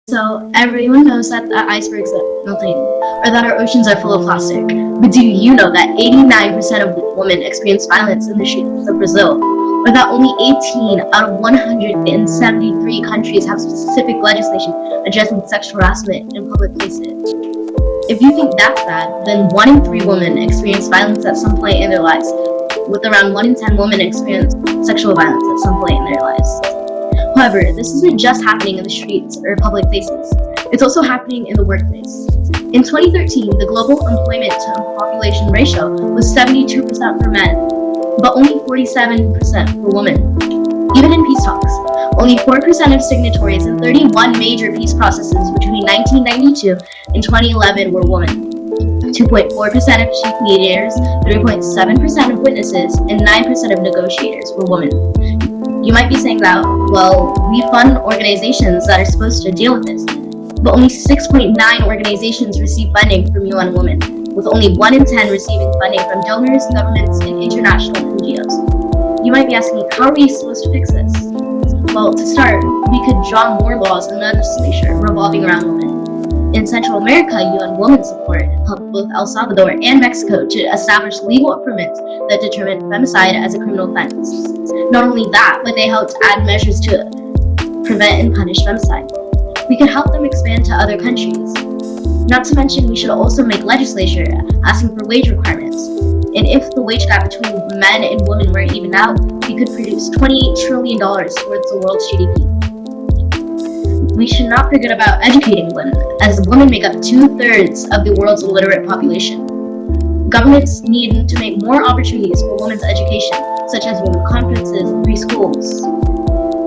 So everyone knows that the icebergs are melting or that our oceans are full of plastic. But do you know that 89% of women experience violence in the streets of Brazil? Or that only 18 out of 173 countries have specific legislation addressing sexual harassment in public places? If you think that's bad, then 1 in 3 women experience violence at some point in their lives, with around 1 in 10 women experience sexual violence at some point in their lives. However, this isn't just happening in the streets or public places. It's also happening in the workplace. In 2013, the global employment to population ratio was 72% for men, but only 47% for women. Even in peace talks, only 4% of signatories in 31 major peace processes between 1992 and 2011 were women. 2.4% of chief mediators, 3.7% of witnesses, and 9% of negotiators were women. You might be saying that, well, we fund organizations that are supposed to deal with this, but only 6.9 organizations receive funding from UN Women, with only 1 in 10 receiving funding from donors, governments, and international NGOs. You might be asking, how are we supposed to fix this? Well, to start, we could draw more laws and legislation revolving around women. In Central America, UN Women Support helped both El Salvador and Mexico to establish legal permits that determine femicide as a criminal offense. Not only that, but they helped add measures to prevent and punish femicide. We could help them expand to other countries. Not to mention, we should also make legislation asking for wage requirements. And if the wage gap between men and women were evened out, we could produce $28 trillion towards the world's GDP. We should not forget about educating women, as women make up 2/3 of the world's illiterate population. Governments need to make more opportunities for women's education, such as women conferences and free schools.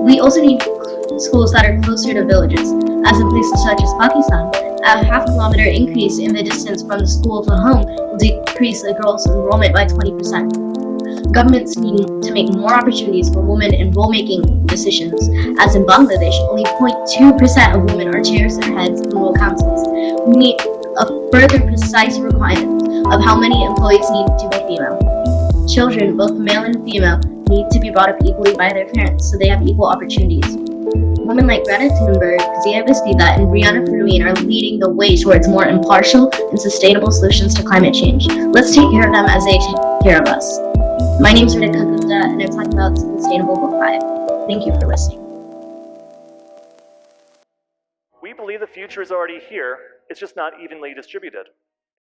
We also need schools that are closer to villages, as in places such as Pakistan. A half-kilometer increase in the distance from the school to home will decrease a girl's enrollment by 20%. Governments need to make more opportunities for women in role-making decisions, as in Bangladesh, only 0.2% of women are chairs or heads in rural councils. We need a further precise requirement of how many employees need to be female. Children, both male and female, need to be brought up equally by their parents so they have equal opportunities. Women like Greta Thunberg, Zia Vestida, and Brianna Fermin are leading the way towards more impartial and sustainable solutions to climate change. Let's take care of them as they take care of us. My name is Ritika Gupta, and I'm talking about Sustainable Book 5. Thank you for listening. We believe the future is already here, it's just not evenly distributed.